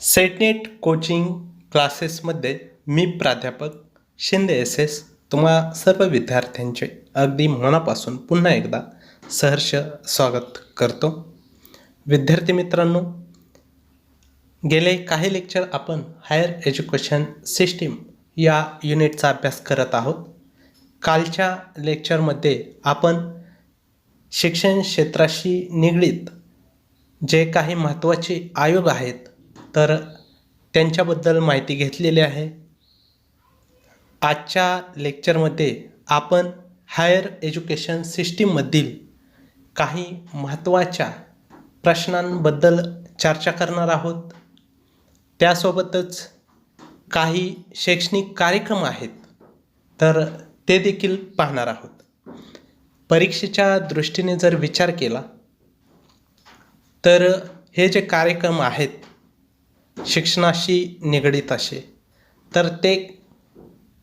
SET NET coaching क्लासेसमध्ये मी प्राध्यापक Shinde S तुम्हा सर्व विद्यार्थ्यांचे अगदी मनापासून पुन्हा एकदा सहर्ष स्वागत करतो. विद्यार्थी मित्रांनो, गेले काही लेक्चर आपण हायर एज्युकेशन सिस्टीम या युनिटचा अभ्यास करत आहोत. कालच्या लेक्चरमध्ये आपण शिक्षण क्षेत्राशी निगडीत जे काही महत्त्वाचे आयोग आहेत तर त्यांच्याबद्दल माहिती घेतलेली आहे. आजच्या लेक्चरमध्ये आपण हायर एज्युकेशन सिस्टीममधील काही महत्त्वाच्या प्रश्नांबद्दल चर्चा करणार आहोत. त्यासोबतच काही शैक्षणिक कार्यक्रम आहेत तर ते देखील पाहणार आहोत. परीक्षेच्या दृष्टीने जर विचार केला तर हे जे कार्यक्रम आहेत शिक्षणाशी निगडीत असे तर ते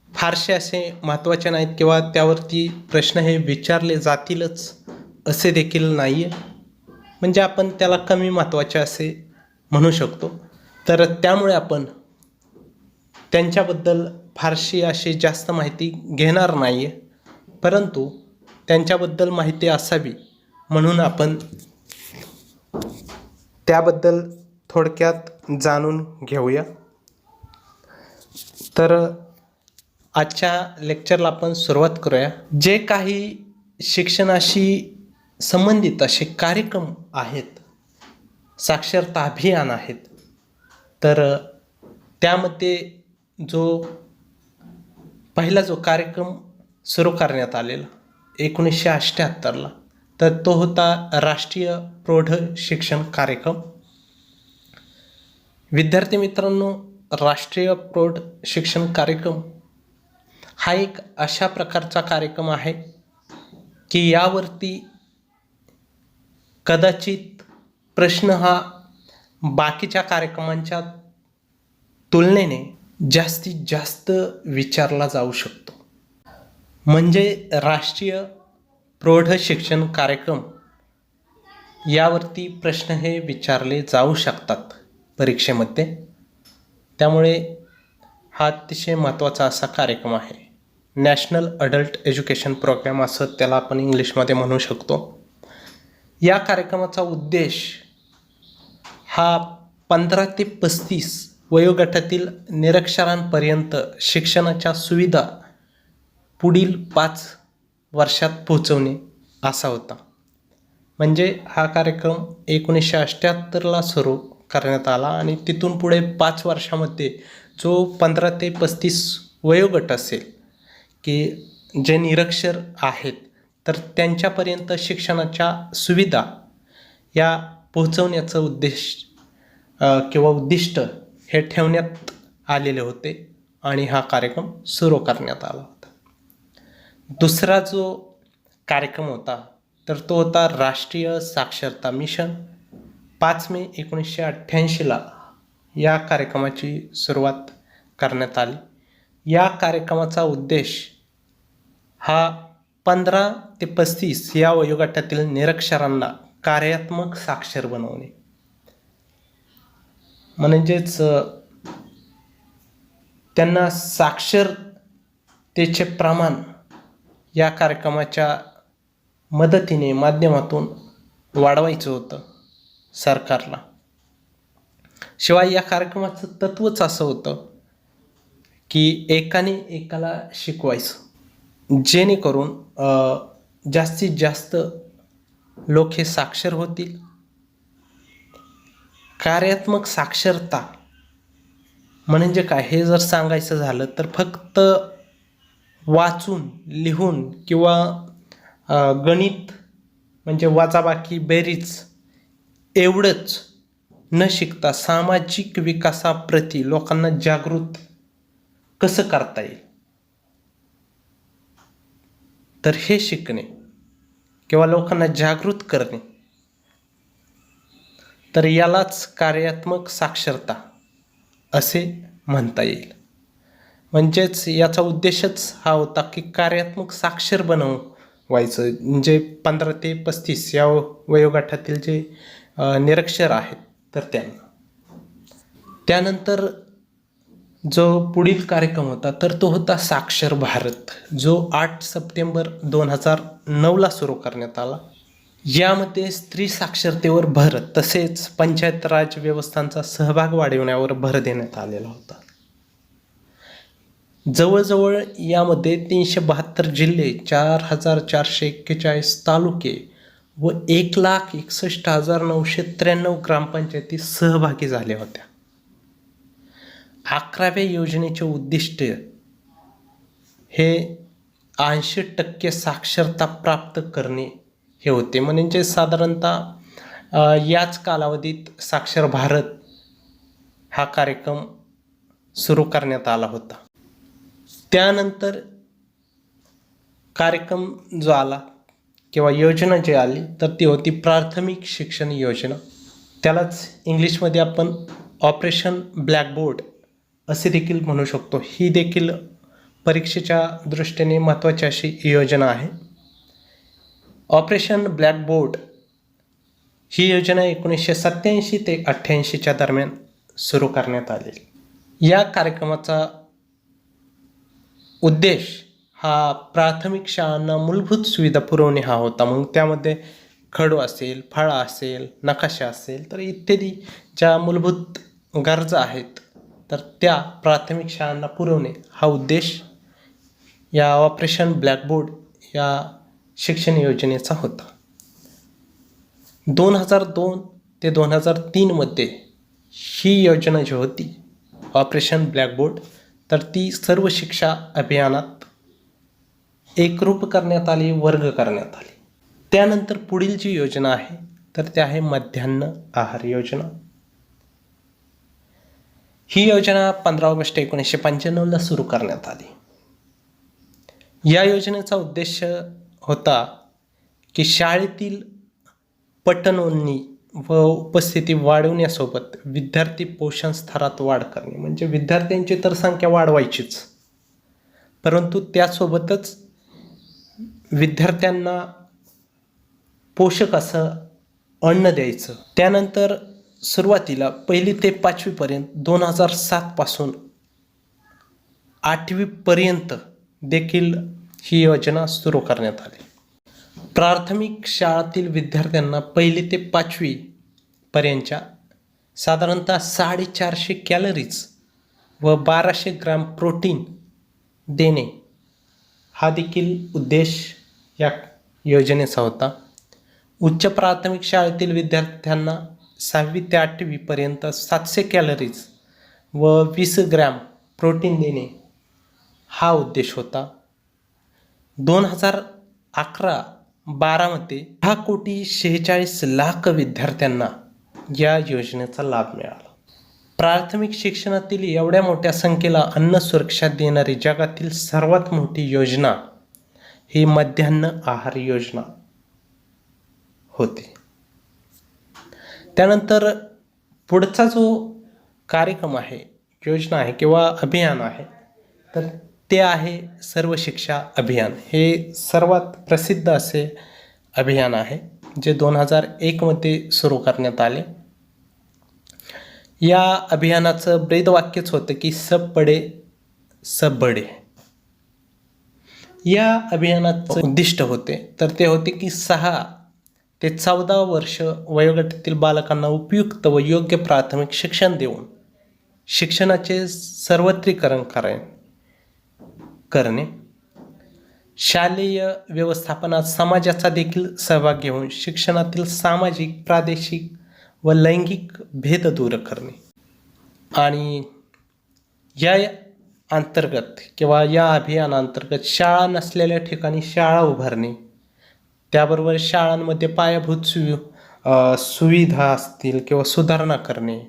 फारसे असे महत्त्वाचे नाहीत किंवा त्यावरती प्रश्न हे विचारले जातीलच असे देखील नाही आहे. म्हणजे आपण त्याला कमी महत्त्वाचे असे म्हणू शकतो. तर त्यामुळे आपण त्यांच्याबद्दल फारशी अशी जास्त माहिती घेणार नाही आहे, परंतु त्यांच्याबद्दल माहिती असावी म्हणून आपण त्याबद्दल थोडक्यात जाणून घेऊया. तर आजच्या लेक्चरला आपण सुरुवात करूया. जे काही शिक्षणाशी संबंधित असे कार्यक्रम आहेत, साक्षरता अभियान आहेत, तर त्यामध्ये पहिला जो कार्यक्रम सुरू करण्यात आलेला 1978ला तर तो होता राष्ट्रीय प्रौढ शिक्षण कार्यक्रम. विद्यार्थी मित्रांनो, राष्ट्रीय प्रौढ शिक्षण कार्यक्रम हा एक अशा प्रकारचा कार्यक्रम आहे की यावरती कदाचित प्रश्न हा बाकीच्या कार्यक्रमांच्या तुलनेने जास्तीत जास्त विचारला जाऊ शकतो. म्हणजे राष्ट्रीय प्रौढ शिक्षण कार्यक्रम यावरती प्रश्न हे विचारले जाऊ शकतात परीक्षेमध्ये. त्यामुळे हा अतिशय महत्त्वाचा असा कार्यक्रम आहे. नॅशनल अडल्ट एज्युकेशन प्रोग्राम असं त्याला आपण इंग्लिशमध्ये म्हणू शकतो. या कार्यक्रमाचा उद्देश हा 15 ते 35 वयोगटातील निरक्षरांपर्यंत शिक्षणाच्या सुविधा पुढील 5 वर्षात पोहोचवणे असा होता. म्हणजे हा कार्यक्रम 1978ला सुरू करण्यात आला आणि तिथून पुढे 5 वर्षामध्ये जो 15 ते 35 वयोगट असेल की जे निरक्षर आहेत तर त्यांच्यापर्यंत शिक्षणाच्या सुविधा या पोहोचवण्याचं उद्दिष्ट हे ठेवण्यात आलेले होते आणि हा कार्यक्रम सुरू करण्यात आला होता. दुसरा जो कार्यक्रम होता तर तो होता राष्ट्रीय साक्षरता मिशन. 5 मे 1988ला या कार्यक्रमाची सुरुवात करण्यात आली. या कार्यक्रमाचा उद्देश हा 15 ते 35 या वयोगटातील निरक्षरांना कार्यात्मक साक्षर बनवणे, म्हणजेच त्यांना साक्षरतेचे प्रमाण या कार्यक्रमाच्या मदतीने माध्यमातून वाढवायचं होतं सरकारला. शिवाय या कार्यक्रमाचं तत्त्वच असं होतं की एकाने एकाला शिकवायचं, जेणेकरून जास्तीत जास्त लोक हे साक्षर होतील. कार्यात्मक साक्षरता म्हणजे काय हे जर सांगायचं झालं तर फक्त वाचून लिहून किंवा गणित म्हणजे वजाबाकी बेरीज एवढंच न शिकता सामाजिक विकासाप्रती लोकांना जागृत कसं करता येईल तर हे शिकणे किंवा लोकांना जागृत करणे, तर यालाच कार्यात्मक साक्षरता असे म्हणता येईल. म्हणजेच याचा उद्देशच हा होता की कार्यात्मक साक्षर बनवायचं, म्हणजे 15 ते 35 या वयोगटातील जे निरक्षर आहेत तर त्यांना. त्यानंतर जो पुढील कार्यक्रम होता तर तो होता साक्षर भारत, जो 8 सप्टेंबर 2009ला सुरू करण्यात आला. यामध्ये स्त्री साक्षरतेवर भर तसेच पंचायत राज व्यवस्थांचा सहभाग वाढविण्यावर भर देण्यात आलेला होता. जवळजवळ यामध्ये 372 जिल्हे, 4441 तालुके व 1,61,993 ग्रामपंचायती सहभागी झाल्या होत्या. 11व्या योजनेचे उद्दिष्ट हे 80% साक्षरता प्राप्त करणे हे होते. म्हणजे साधारणतः याच कालावधीत साक्षर भारत हा कार्यक्रम सुरू करण्यात आला होता. त्यानंतर कार्यक्रम जो आला किंवा योजना जी आली तर ती होती प्राथमिक शिक्षण योजना. त्यालाच इंग्लिशमध्ये आपण ऑपरेशन ब्लॅकबोर्ड असे देखील म्हणू शकतो. ही देखील परीक्षेच्या दृष्टीने महत्त्वाची अशी योजना आहे. ऑपरेशन ब्लॅकबोर्ड ही योजना 1987 ते 88च्या दरम्यान सुरू करण्यात आलेली. या कार्यक्रमाचा उद्देश हा प्राथमिक शाळांना मूलभूत सुविधा पुरवणे हा होता. मग त्यामध्ये खडू असेल, फळा असेल, नकाशा असेल तर इत्यादी ज्या मूलभूत गरजा आहेत तर त्या प्राथमिक शाळांना पुरवणे हा उद्देश या ऑपरेशन ब्लॅकबोर्ड या शिक्षण योजनेचा होता. 2002 ते 2003मध्ये ही योजना जी होती ऑपरेशन ब्लॅकबोर्ड तर ती सर्व शिक्षा अभियानात एकरूप करण्यात आली, वर्ग करण्यात आली. त्यानंतर पुढील जी योजना आहे तर ते आहे मध्यान्ह आहार योजना. ही योजना 15 ऑगस्ट 1995ला सुरू करण्यात आली. या योजनेचा उद्देश होता की शाळेतील पटनोंदणी व उपस्थिती वाढवण्यासोबत विद्यार्थी पोषण स्तरात वाढ करणे. म्हणजे विद्यार्थ्यांची तर संख्या वाढवायचीच, परंतु त्यासोबतच विद्यार्थ्यांना पोषक असं अन्न द्यायचं. त्यानंतर सुरुवातीला 1ली ते 5वीपर्यंत 2007 पासून 8वीपर्यंत देखील ही योजना सुरू करण्यात आली. प्राथमिक शाळातील विद्यार्थ्यांना 1ली ते 5वी पर्यंतच्या साधारणतः 450 कॅलरीज व 1200 ग्राम प्रोटीन देणे हा देखील उद्देश या योजनेचा होता. उच्च प्राथमिक शाळेतील विद्यार्थ्यांना 6वी ते 8वी पर्यंत 700 कॅलरीज व 20 ग्रॅम प्रोटीन देणे हा उद्देश होता. 2011-12मध्ये 6,46,00,000 विद्यार्थ्यांना या योजनेचा लाभ मिळाला. प्राथमिक शिक्षणातील एवढ्या मोठ्या संख्येला अन्न सुरक्षा देणारी जगातील सर्वात मोठी योजना ही मध्यान्ह आहार योजना होते. त्यानंतर पुढचा जो कार्यक्रम आहे, योजना आहे किंवा अभियान आहे तर ते आहे सर्व शिक्षा अभियान. हे सर्वात प्रसिद्ध असे अभियान आहे जे 2001मध्ये सुरू करण्यात आले. या अभियानाचं ब्रीदवाक्यच होतं की सब पडे सब बडे. या अभियानाचं उद्दिष्ट होते तर ते होते की 6 ते 14 वर्ष वयोगटातील बालकांना उपयुक्त व योग्य प्राथमिक शिक्षण देऊन शिक्षणाचे सर्वत्रीकरण करणे, शालेय व्यवस्थापनात समाजाचा देखील सहभाग घेऊन शिक्षणातील सामाजिक, प्रादेशिक व लैंगिक भेद दूर करणे आणि या अंतर्गत किंवा या अभियानांतर्गत शाळा नसलेल्या ठिकाणी शाळा उभारणे, त्याबरोबर शाळांमध्ये पायाभूत सुविधा असतील किंवा सुधारणा करणे,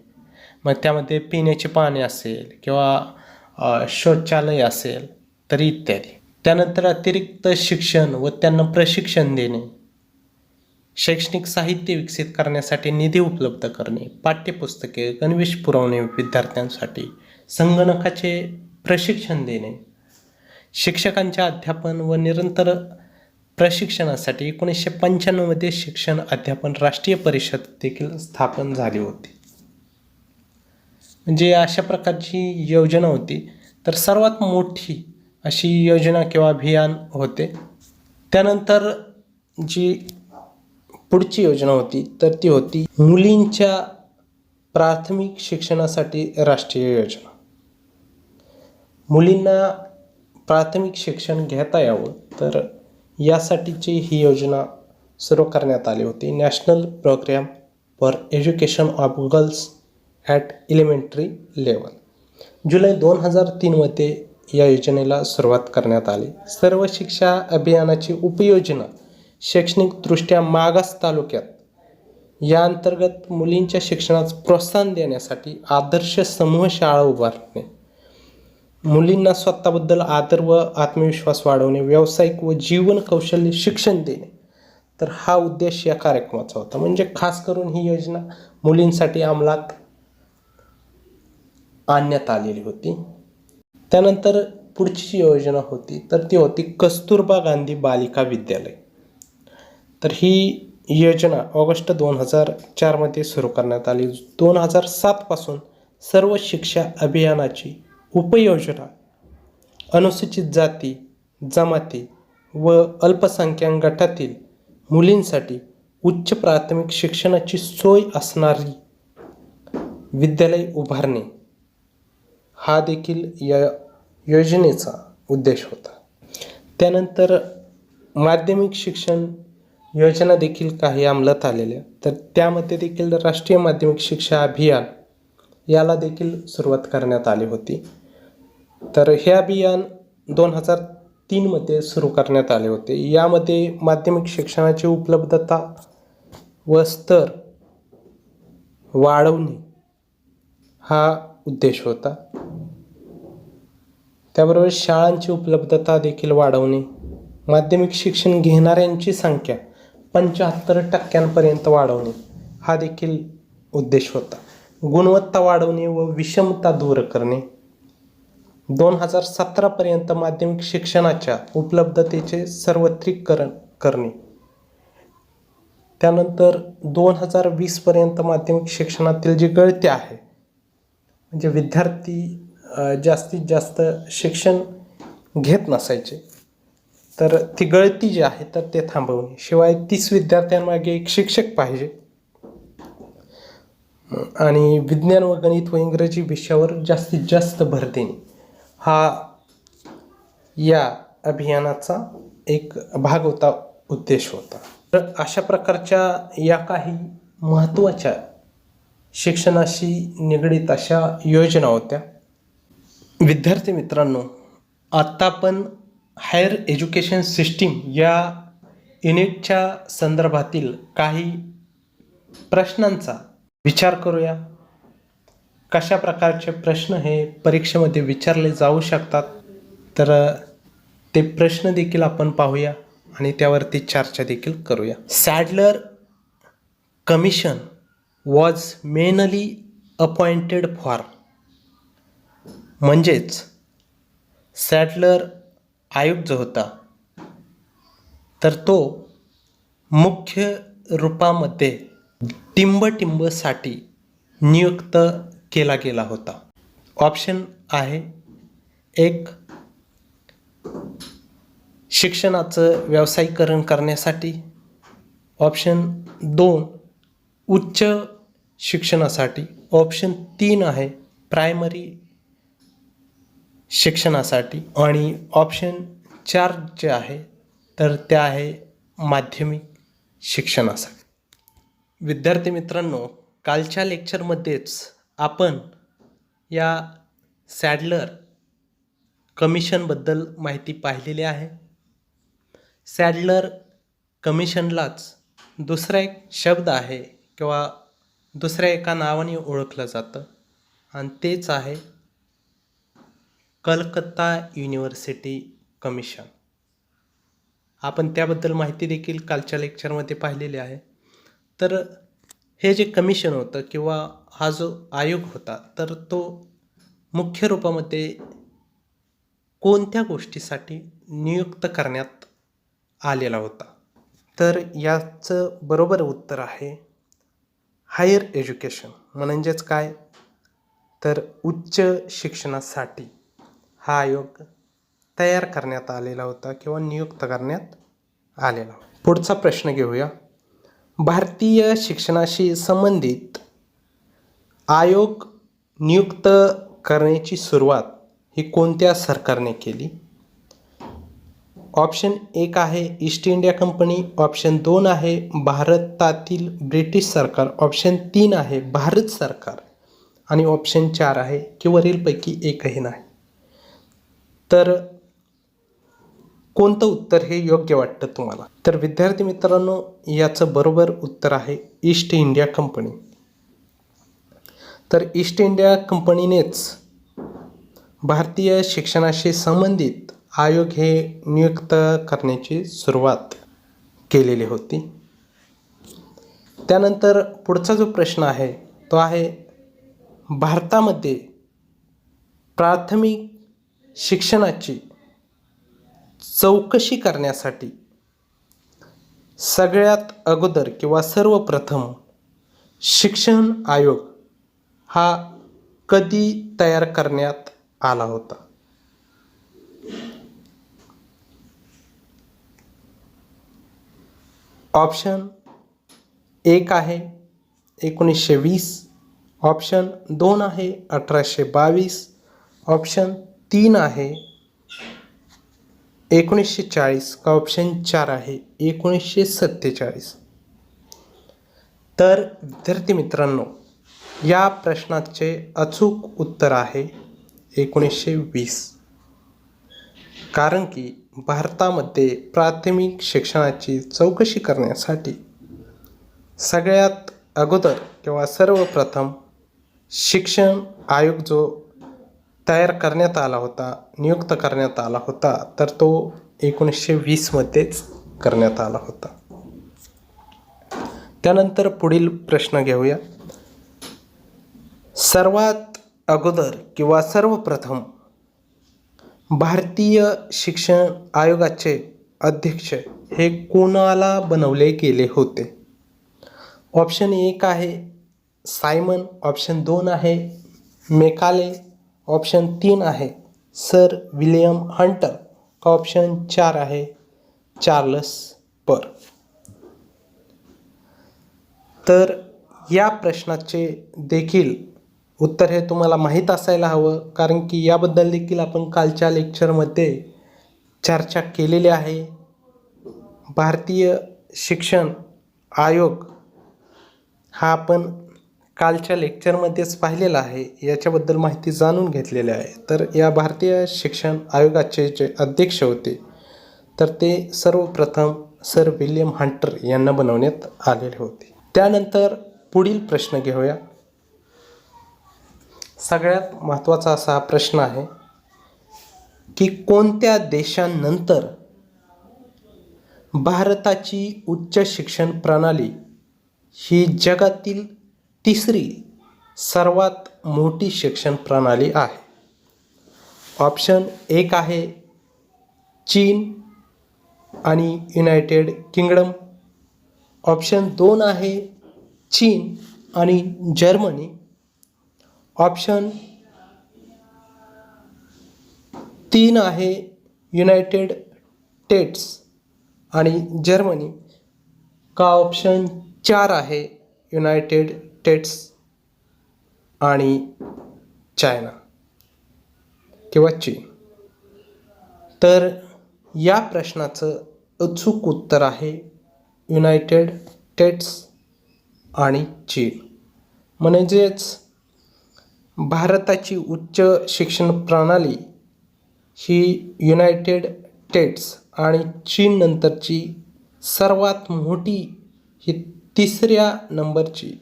मग त्यामध्ये पिण्याचे पाणी असेल किंवा शौचालय असेल तरी इत्यादी. त्यानंतर अतिरिक्त शिक्षण व त्यांना प्रशिक्षण देणे, शैक्षणिक साहित्य विकसित करण्यासाठी निधी उपलब्ध करणे, पाठ्यपुस्तके, गणवेश पुरवणे विद्यार्थ्यांसाठी, संगणकाचे प्रशिक्षण देणे, शिक्षकांच्या अध्यापन व निरंतर प्रशिक्षणासाठी 1995मध्ये शिक्षण अध्यापन राष्ट्रीय परिषद देखील स्थापन झाली होती. म्हणजे अशा प्रकारची योजना होती. तर सर्वात मोठी अशी योजना किंवा अभियान होते. त्यानंतर जी पुढची योजना होती तर ती होती मुलींच्या प्राथमिक शिक्षणासाठी राष्ट्रीय योजना. मुलींना प्राथमिक शिक्षण घेता यावं तर यासाठीची ही योजना सुरू करण्यात आली होती. National program for education of girls at elementary level. जुलै 2003मध्ये या योजनेला सुरुवात करण्यात आली. सर्व शिक्षा अभियानाची उपयोजना शैक्षणिकदृष्ट्या मागास तालुक्यात या अंतर्गत मुलींच्या शिक्षणास प्रोत्साहन देण्यासाठी आदर्श समूह शाळा उभारणे, मुलींना स्वतःबद्दल आदर व आत्मविश्वास वाढवणे, व्यावसायिक व जीवन कौशल्य शिक्षण देणे, तर हा उद्देश या कार्यक्रमाचा होता. म्हणजे खास करून ही योजना मुलींसाठी अंमलात आणण्यात आलेली होती. त्यानंतर पुढची जी योजना होती तर ती होती कस्तुरबा गांधी बालिका विद्यालय. तर ही योजना ऑगस्ट 2004मध्ये सुरू करण्यात आली. 2007 पासून सर्व शिक्षा अभियानाची उपयोजना अनुसूचित जाती, जमाती व अल्पसंख्याक गटातील मुलींसाठी उच्च प्राथमिक शिक्षणाची सोय असणारी विद्यालय उभारणे हा देखील या योजनेचा उद्देश होता. त्यानंतर माध्यमिक शिक्षण योजना देखील काही अंमलात आलेल्या. तर त्यामध्ये देखील राष्ट्रीय माध्यमिक शिक्षा अभियान याला देखील सुरुवात करण्यात आली होती. तर हे अभियान 2003मध्ये सुरू करण्यात आले होते. यामध्ये माध्यमिक शिक्षणाची उपलब्धता व स्तर वाढवणे हा उद्देश होता. त्याबरोबर शाळांची उपलब्धता देखील वाढवणे, माध्यमिक शिक्षण घेणाऱ्यांची संख्या 75% वाढवणे हा देखील उद्देश होता. गुणवत्ता वाढवणे व विषमता दूर करणे. 2017पर्यंत माध्यमिक शिक्षणाच्या उपलब्धतेचे सर्वत्रीकरण करणे. त्यानंतर 2020पर्यंत माध्यमिक शिक्षणातील जी गळती आहे, म्हणजे विद्यार्थी जास्तीत जास्त शिक्षण घेत नसायचे, तर ती गळती जी आहे तर ते थांबवणे. शिवाय 30 विद्यार्थ्यांमागे एक शिक्षक पाहिजे आणि विज्ञान व गणित व इंग्रजी विषयावर जास्तीत जास्त भर देणे हा या अभियानाचा एक भाग होता, उद्देश होता. तर अशा प्रकारच्या या काही महत्त्वाच्या शिक्षणाशी निगडीत अशा योजना होत्या. विद्यार्थी मित्रांनो, आत्ता आपण हायर एज्युकेशन सिस्टीम या युनिटच्या संदर्भातील काही प्रश्नांचा विचार करूया. कशा प्रकारचे प्रश्न हे परीक्षेमध्ये विचारले जाऊ शकतात, तर ते प्रश्न देखील आपण पाहूया आणि त्यावरती चर्चा देखील करूया. Sadler commission was mainly appointed for, म्हणजेच सॅडलर आयोग जो होता तर तो मुख्य रूपामध्ये टिंबटिंबसाठी नियुक्त केला गेला होता. ऑप्शन आहे 1 शिक्षणाचं व्यावसायीकरण करण्यासाठी, ऑप्शन 2 उच्च शिक्षणासाठी, ऑप्शन 3 आहे प्रायमरी शिक्षणासाठी आणि ऑप्शन 4 जे आहे तर ते आहे माध्यमिक शिक्षणासाठी. विद्यार्थी मित्रांनो, कालच्या लेक्चरमध्येच आपण या सॅडलर कमिशनबद्दल माहिती पाहिलेली आहे. सॅडलर कमिशनलाच दुसरा एक शब्द आहे किंवा दुसऱ्या एका नावाने ओळखलं जातं आणि तेच आहे कलकत्ता युनिव्हर्सिटी कमिशन. आपण त्याबद्दल माहिती देखील कालच्या लेक्चरमध्ये पाहिलेली आहे. तर हे जे कमिशन होतं किंवा हा जो आयोग होता तर तो मुख्य रूपामध्ये कोणत्या गोष्टीसाठी नियुक्त करण्यात आलेला होता, तर याचं बरोबर उत्तर आहे हायर एज्युकेशन. म्हणजेच काय, तर उच्च शिक्षणासाठी हा आयोग तयार करण्यात आलेला होता किंवा नियुक्त करण्यात आलेला. पुढचा प्रश्न घेऊया. भारतीय शिक्षणाशी संबंधित आयोग नियुक्त करण्याची सुरुवात ही कोणत्या सरकारने केली? ऑप्शन 1 आहे ईस्ट इंडिया कंपनी, ऑप्शन 2 आहे भारतातील ब्रिटिश सरकार, ऑप्शन 3 आहे भारत सरकार आणि ऑप्शन 4 आहे की वरीलपैकी एकही नाही. तर कोणतं उत्तर हे योग्य वाटतं तुम्हाला? तर विद्यार्थी मित्रांनो, याचं बरोबर उत्तर आहे ईस्ट इंडिया कंपनी. तर ईस्ट इंडिया कंपनीनेच भारतीय शिक्षणाशी संबंधित आयोग हे नियुक्त करण्याची सुरुवात केलेली होती. त्यानंतर पुढचा जो प्रश्न आहे तो आहे भारतामध्ये प्राथमिक शिक्षणाची चौकशी करण्यासाठी सगळ्यात अगोदर किंवा सर्वप्रथम शिक्षण आयोग हा कधी तयार करण्यात आला होता? ऑप्शन 1 आहे 1920, ऑप्शन 2 आहे 1822, ऑप्शन 3 आहे 1940 का ऑप्शन 4 आहे 1947. तर विद्यार्थी मित्रांनो, या प्रश्नाचे अचूक उत्तर आहे 1920. कारण की भारतामध्ये प्राथमिक शिक्षणाची चौकशी करण्यासाठी सगळ्यात अगोदर किंवा सर्वप्रथम शिक्षण आयोग जो तयार करण्यात आला होता, नियुक्त करण्यात आला होता, तर तो 1920मध्येच करण्यात आला होता. त्यानंतर पुढील प्रश्न घेऊया. सर्वात अगोदर किंवा सर्वप्रथम भारतीय शिक्षण आयोगाचे अध्यक्ष हे कोणाला बनवले गेले होते? ऑप्शन 1 आहे सायमन, ऑप्शन 2 आहे मेकाले, ऑप्शन 3 आहे सर विल्यम हंटर का ऑप्शन 4 आहे चार्ल्स पर. तर या प्रश्नाचे देखील उत्तर हे तुम्हाला माहीत असायला हवं, कारण की याबद्दल देखील आपण कालच्या लेक्चरमध्ये चर्चा केलेली आहे. भारतीय शिक्षण आयोग हा आपण कालच्या लेक्चरमध्येच पाहिलेला आहे, याच्याबद्दल माहिती जाणून घेतलेली आहे. तर या भारतीय शिक्षण आयोगाचे जे अध्यक्ष होते तर ते सर्वप्रथम सर विल्यम हंटर यांना बनवण्यात आलेले होते. त्यानंतर पुढील प्रश्न घेऊया. सगळ्यात महत्त्वाचा असा प्रश्न आहे की कोणत्या देशांनंतर भारताची उच्च शिक्षण प्रणाली ही जगातील तिसरी सर्वात मोठी शिक्षण प्रणाली आहे? ऑप्शन 1 आहे चीन आणि युनायटेड किंगडम, ऑप्शन 2 आहे चीन आणि जर्मनी, ऑप्शन 3 आहे युनायटेड स्टेट्स आणि जर्मनी का ऑप्शन 4 आहे युनायटेड स्टेट्स आणि चायना किंवा चीन. तर या प्रश्नाचं अचूक उत्तर आहे युनायटेड स्टेट्स आणि चीन. म्हणजेच भारताची उच्च शिक्षण प्रणाली ही युनायटेड स्टेट्स आणि चीन नंतरची सर्वात मोठी ही तिसऱ्या नंबरची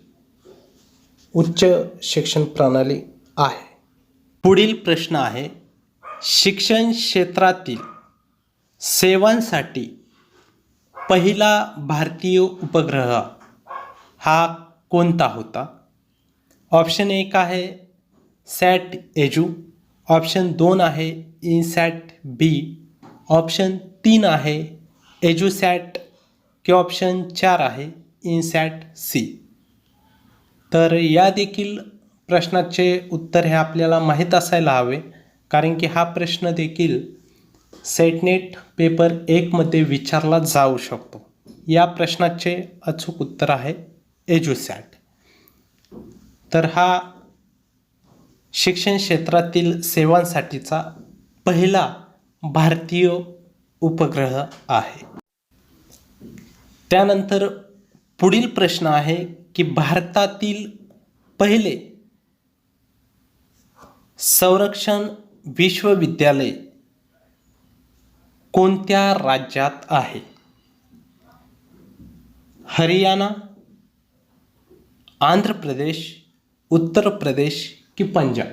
उच्च शिक्षण प्रणाली आहे. पुढील प्रश्न आहे शिक्षण क्षेत्रातील सेवांसाठी पहिला भारतीय उपग्रह हा कोणता होता? ऑप्शन 1 आहे सॅट एजू, ऑप्शन 2 आहे इनसॅट बी, ऑप्शन 3 आहे एजूसॅट की ऑप्शन 4 आहे इनसॅट सी. तर या देखील प्रश्नाचे उत्तर हे आपल्याला माहीत असायला हवे, कारण की हा प्रश्न देखील सेटनेट पेपर 1मध्ये विचारला जाऊ शकतो. या प्रश्नाचे अचूक उत्तर आहे एज्युसॅट. तर हा शिक्षण क्षेत्रातील सेवांसाठीचा पहिला भारतीय उपग्रह आहे. त्यानंतर पुढील प्रश्न आहे की भारतातील पहिले संरक्षण विश्वविद्यालय कोणत्या राज्यात आहे? हरियाणा, आंध्र प्रदेश, उत्तर प्रदेश की पंजाब?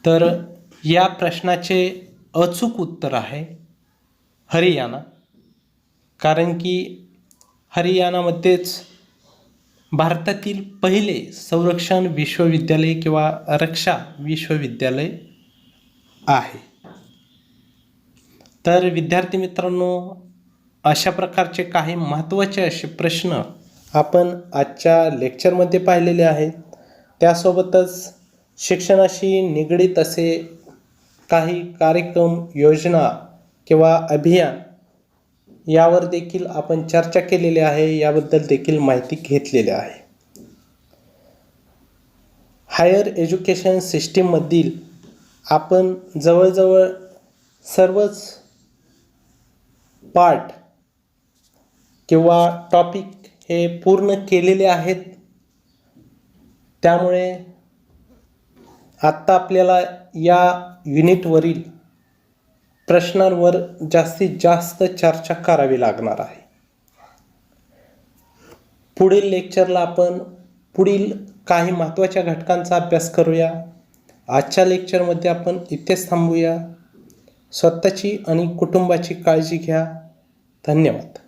तर या प्रश्नाचे अचूक उत्तर आहे हरियाणा, कारण की हरियाणामध्येच भारतातील पहिले संरक्षण विश्वविद्यालय किंवा रक्षा विश्वविद्यालय आहे. तर विद्यार्थी मित्रांनो, अशा प्रकारचे काही महत्त्वाचे असे प्रश्न आपण आजच्या लेक्चरमध्ये पाहिलेले आहेत. त्यासोबतच शिक्षणाशी निगडीत असे काही कार्यक्रम, योजना किंवा अभियान यावर देखील आपण चर्चा केलेली आहे, याबद्दल देखील माहिती घेतलेली आहे. हायर एज्युकेशन सिस्टीममधील आपण जवळजवळ सर्वच पार्ट किंवा टॉपिक हे पूर्ण केलेले आहेत. त्यामुळे आत्ता आपल्याला या युनिटवरील प्रश्नांवर जास्तीत जास्त चर्चा करावी लागणार आहे. पुढील लेक्चरला आपण पुढील काही महत्त्वाच्या घटकांचा अभ्यास करूया. आजच्या लेक्चरमध्ये आपण इथेच थांबूया. स्वतःची आणि कुटुंबाची काळजी घ्या. धन्यवाद.